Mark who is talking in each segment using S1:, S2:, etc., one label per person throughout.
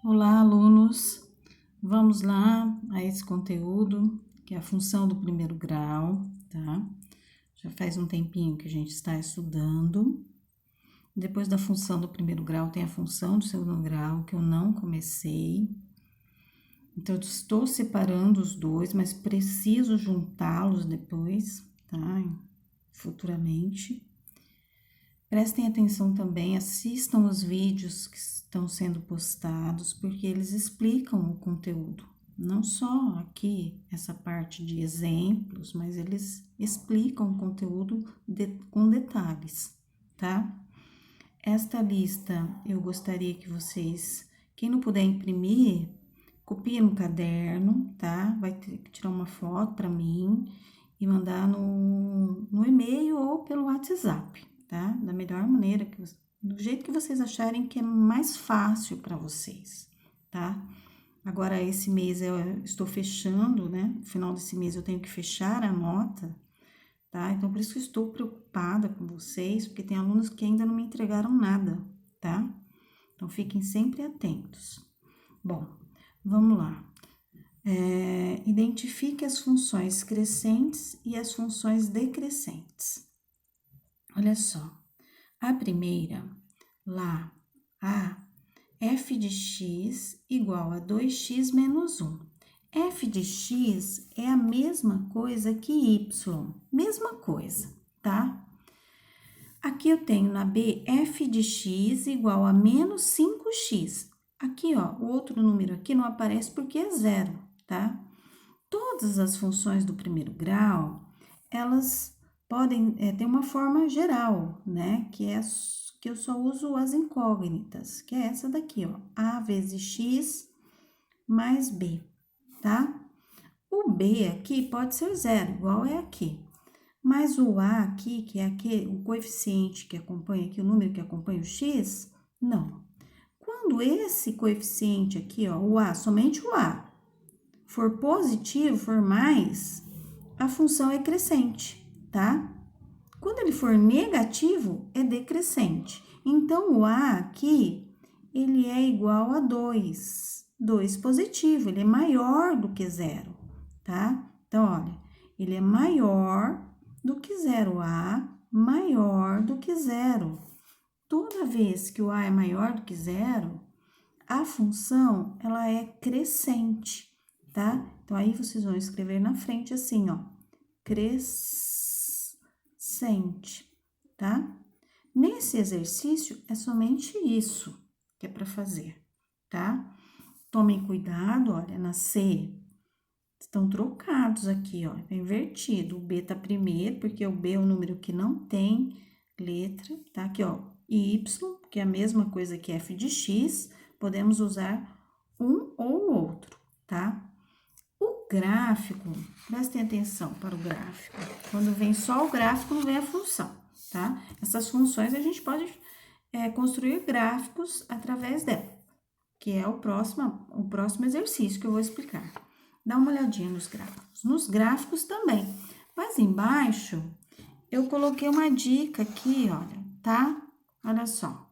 S1: Olá, alunos! Vamos lá a esse conteúdo, que é a função do primeiro grau, tá? Já faz um tempinho que a gente está estudando. Depois da função do primeiro grau, tem a função do segundo grau, que eu não comecei. Então, eu estou separando os dois, mas preciso juntá-los depois, tá? Futuramente. Prestem atenção também, assistam os vídeos que estão sendo postados, porque eles explicam o conteúdo. Não só aqui, essa parte de exemplos, mas eles explicam o conteúdo com detalhes, tá? Esta lista eu gostaria que vocês, quem não puder imprimir, copie no caderno, tá? Vai ter que tirar uma foto para mim e mandar no e-mail ou pelo WhatsApp, tá? Da melhor maneira, do jeito que vocês acharem que é mais fácil para vocês, tá? Agora, esse mês eu estou fechando, né? No final desse mês eu tenho que fechar a nota, tá? Então, por isso que eu estou preocupada com vocês, porque tem alunos que ainda não me entregaram nada, tá? Então, fiquem sempre atentos. Bom, vamos lá. Identifique as funções crescentes e as funções decrescentes. Olha só, a primeira, lá, a f de x igual a 2x menos 1. F de x é a mesma coisa que y, mesma coisa, tá? Aqui eu tenho na B, f de x igual a menos 5x. Aqui, ó, o outro número aqui não aparece porque é zero, tá? Todas as funções do primeiro grau, elas podem ter uma forma geral, né? Que eu só uso as incógnitas, que é essa daqui, ó. A vezes x mais b, tá? O b aqui pode ser zero, igual é aqui. Mas o a aqui, que é aqui, o coeficiente que acompanha aqui, o número que acompanha o x, não. Quando esse coeficiente aqui, ó, o a, somente o a, for positivo, for mais, a função é crescente, tá? Quando ele for negativo, é decrescente. Então, o a aqui, ele é igual a 2. 2 positivo, ele é maior do que zero, tá? Então, olha, ele é maior do que zero. A maior do que zero. Toda vez que o a é maior do que zero, a função, ela é crescente, tá? Então, aí vocês vão escrever na frente assim, ó, crescente, tá? Nesse exercício, é somente isso que é para fazer, tá? Tomem cuidado, olha, na C, estão trocados aqui, ó, tá invertido. O B tá primeiro, porque o B é um número que não tem letra, tá? Aqui, ó, Y, que é a mesma coisa que f de x, podemos usar um ou outro, tá? O gráfico, prestem atenção para o gráfico. Quando vem só o gráfico, não vem a função, tá? Essas funções a gente pode construir gráficos através dela, que é o próximo exercício que eu vou explicar. Dá uma olhadinha nos gráficos. Nos gráficos também. Mas embaixo, eu coloquei uma dica aqui, olha, tá? Olha só.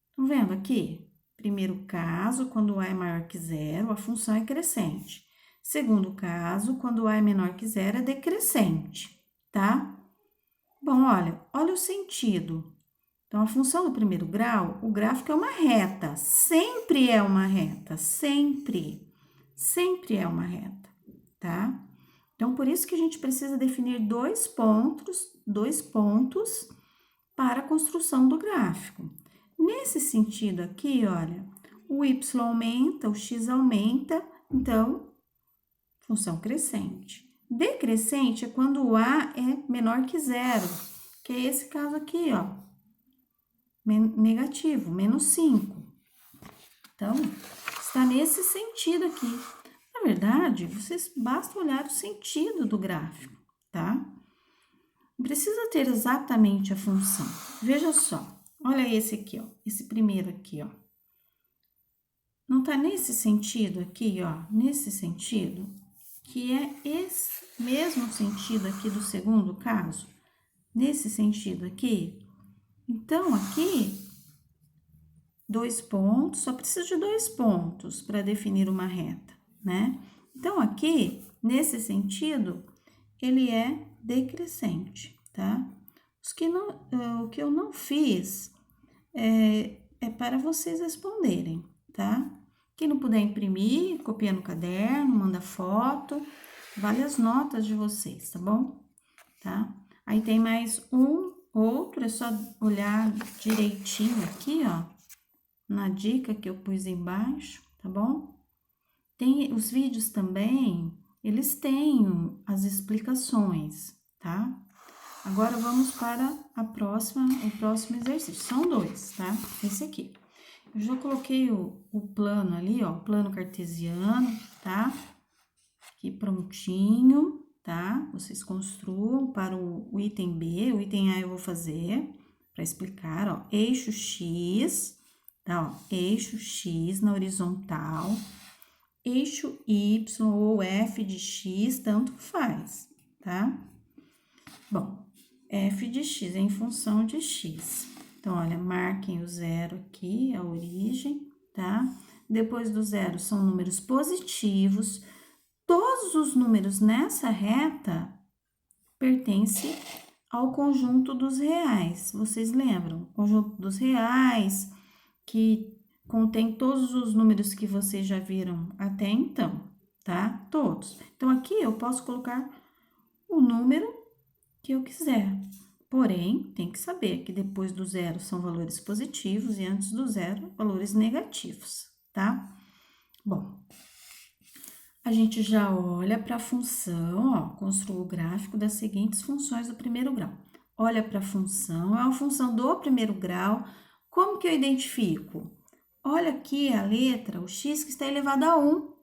S1: Estão vendo aqui? Primeiro caso, quando A é maior que zero, a função é crescente. Segundo caso, quando A é menor que zero, é decrescente, tá? Bom, olha o sentido. Então, a função do primeiro grau, o gráfico é uma reta, sempre é uma reta, sempre é uma reta, tá? Então, por isso que a gente precisa definir dois pontos para a construção do gráfico. Nesse sentido aqui, olha, o y aumenta, o x aumenta, então, função crescente. Decrescente é quando o a é menor que zero, que é esse caso aqui, ó, negativo, menos 5. Então, está nesse sentido aqui. Na verdade, vocês basta olhar o sentido do gráfico, tá? Não precisa ter exatamente a função. Veja só, olha esse aqui, ó, esse primeiro aqui, ó. Não tá nesse sentido aqui, ó, nesse sentido, que é esse mesmo sentido aqui do segundo caso? Nesse sentido aqui? Então, aqui, 2 pontos, só preciso de 2 pontos para definir uma reta, né? Então, aqui, nesse sentido, ele é decrescente, tá? O que eu não fiz é para vocês responderem, tá? Quem não puder imprimir, copia no caderno, manda foto, vale as notas de vocês, tá bom? Tá? Aí tem mais um outro, é só olhar direitinho aqui, ó, na dica que eu pus embaixo, tá bom? Tem os vídeos também, eles têm as explicações, tá? Agora, vamos para o próximo exercício. São 2, tá? Esse aqui. Eu já coloquei o plano ali, ó, plano cartesiano, tá? Aqui prontinho, tá? Vocês construam para o item B. O item A eu vou fazer para explicar, ó. Eixo X, tá? Ó, eixo X na horizontal. Eixo Y ou F de X, tanto faz, tá? Bom, F de X é em função de X. Então, olha, marquem o 0 aqui, a origem, tá? Depois do 0 são números positivos. Todos os números nessa reta pertencem ao conjunto dos reais. Vocês lembram? O conjunto dos reais, que contém todos os números que vocês já viram até então, tá? Todos. Então, aqui eu posso colocar o número que eu quiser. Porém, tem que saber que depois do 0 são valores positivos e antes do 0, valores negativos, tá? Bom, a gente já olha para a função, ó, construa o gráfico das seguintes funções do primeiro grau. Olha para a função, é uma função do primeiro grau. Como que eu identifico? Olha aqui a letra, o x que está elevado a 1. O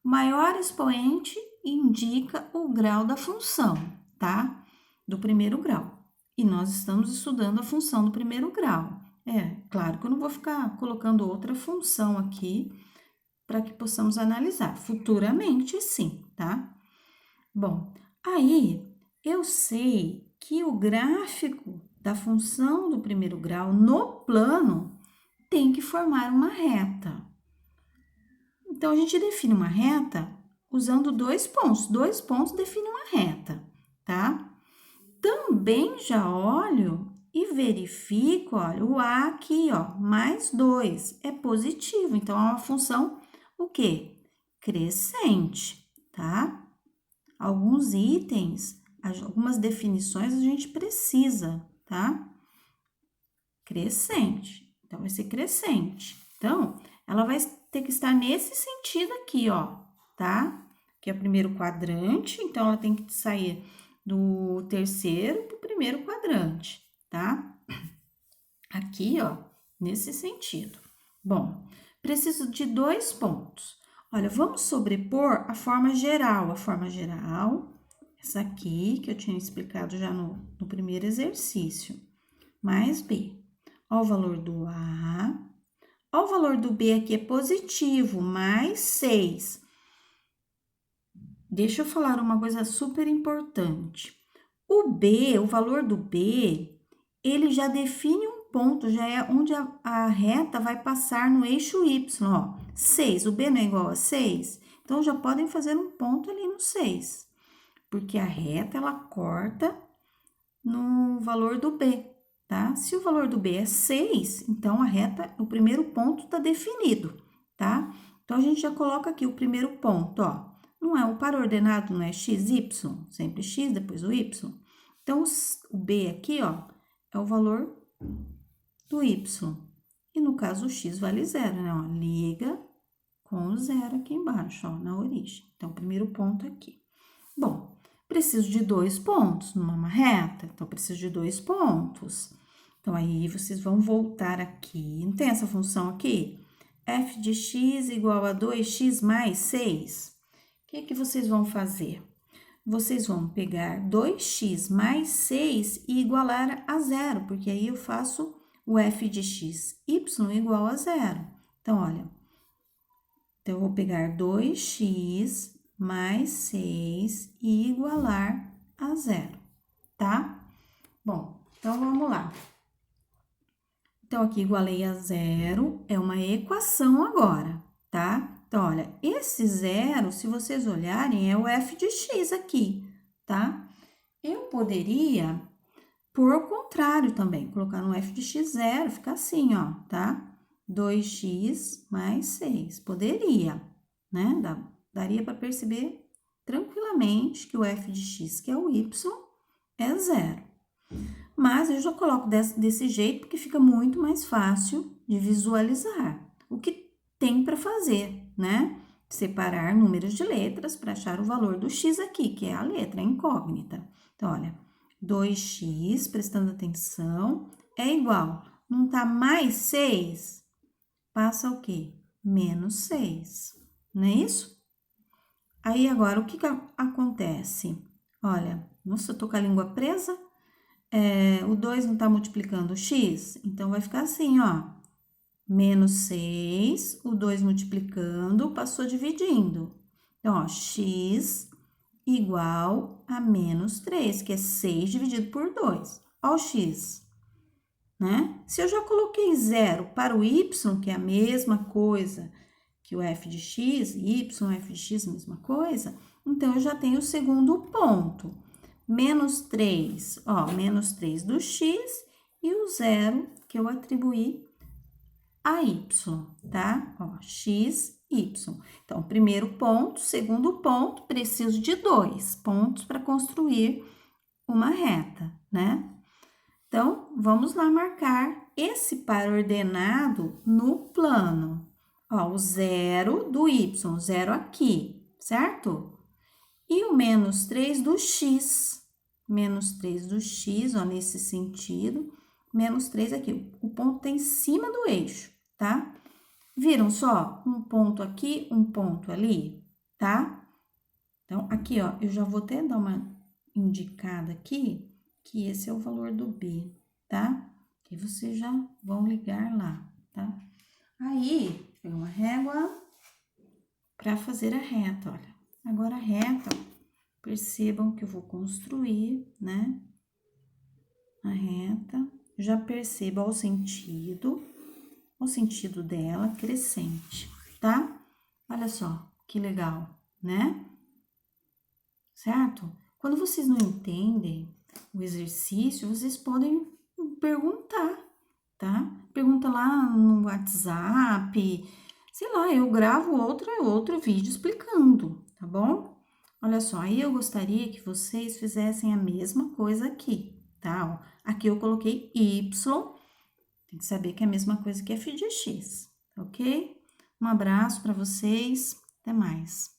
S1: maior expoente indica o grau da função, tá? Do primeiro grau. E nós estamos estudando a função do primeiro grau. Claro que eu não vou ficar colocando outra função aqui para que possamos analisar. Futuramente, sim, tá? Bom, aí eu sei que o gráfico da função do primeiro grau no plano tem que formar uma reta. Então, a gente define uma reta usando 2 pontos. 2 pontos definem uma reta, tá? Também já olho e verifico, olha, o A aqui, ó, mais 2 é positivo. Então, é uma função, o quê? Crescente, tá? Alguns itens, algumas definições a gente precisa, tá? Crescente. Então, vai ser crescente. Então, ela vai ter que estar nesse sentido aqui, ó, tá? Que é o primeiro quadrante, então ela tem que sair do terceiro para o primeiro quadrante, tá? Aqui, ó, nesse sentido. Bom, preciso de 2 pontos. Olha, vamos sobrepor a forma geral. A forma geral, essa aqui, que eu tinha explicado já no primeiro exercício, mais B. Ó o valor do A. Ó, o valor do B aqui é positivo, mais 6. Deixa eu falar uma coisa super importante. O B, o valor do B, ele já define um ponto, já é onde a reta vai passar no eixo Y, ó. 6, o B não é igual a 6? Então, já podem fazer um ponto ali no 6, porque a reta, ela corta no valor do B, tá? Se o valor do B é 6, então a reta, o primeiro ponto está definido, tá? Então, a gente já coloca aqui o primeiro ponto, ó. Não é um par ordenado, não é x, y, sempre x, depois o y. Então, o B aqui, ó, é o valor do y. E no caso, o x vale 0, né? Ó, liga com o 0 aqui embaixo, ó, na origem. Então, o primeiro ponto aqui. Bom, preciso de 2 pontos numa reta, então preciso de 2 pontos. Então, aí vocês vão voltar aqui. Não tem essa função aqui? F de x igual a 2x mais 6. O que vocês vão fazer? Vocês vão pegar 2x mais 6 e igualar a 0, porque aí eu faço o f de x, y igual a 0. Então, olha, então eu vou pegar 2x mais 6 e igualar a 0, tá? Bom, então vamos lá. Então, aqui igualei a zero, é uma equação agora, tá? Então, olha, esse zero, se vocês olharem, é o f de x aqui, tá? Eu poderia, por o contrário também, colocar no f de x zero, fica assim, ó, tá? 2x mais 6, poderia, né? Daria para perceber tranquilamente que o f de x, que é o y, é zero. Mas eu já coloco desse jeito porque fica muito mais fácil de visualizar o que tem para fazer, né? Separar números de letras para achar o valor do x aqui, que é a letra, a incógnita. Então, olha, 2x, prestando atenção, é igual, não tá mais 6? Passa o quê? Menos 6, não é isso? Aí, agora, o que acontece? Olha, nossa, eu tô com a língua presa. O 2 não tá multiplicando o x? Então, vai ficar assim, ó. Menos 6, o 2 multiplicando, passou dividindo. Então, ó, x igual a menos 3, que é 6 dividido por 2. Ó o x, né? Se eu já coloquei zero para o y, que é a mesma coisa que o f de x, y, f de x, mesma coisa, então eu já tenho o segundo ponto. Menos 3, ó, menos 3 do x e o zero que eu atribuí a y, tá? Ó, x, y. Então, primeiro ponto, segundo ponto, preciso de 2 pontos para construir uma reta, né? Então, vamos lá marcar esse par ordenado no plano. Ó, o zero do y, zero aqui, certo? E o menos 3 do x. Menos 3 do x, ó, nesse sentido. Menos 3 aqui. O ponto tá em cima do eixo, tá? Viram só? Um ponto aqui, um ponto ali, tá? Então, aqui, ó, eu já vou até dar uma indicada aqui, que esse é o valor do B, tá? Que vocês já vão ligar lá, tá? Aí, pega uma régua para fazer a reta, olha. Agora, a reta, ó, percebam que eu vou construir, né? A reta, já perceba o sentido dela crescente, tá? Olha só, que legal, né? Certo? Quando vocês não entendem o exercício, vocês podem perguntar, tá? Pergunta lá no WhatsApp, sei lá, eu gravo outro vídeo explicando, tá bom? Olha só, aí eu gostaria que vocês fizessem a mesma coisa aqui, tá? Ó, aqui eu coloquei y, tem que saber que é a mesma coisa que f de x, ok? Um abraço para vocês, até mais.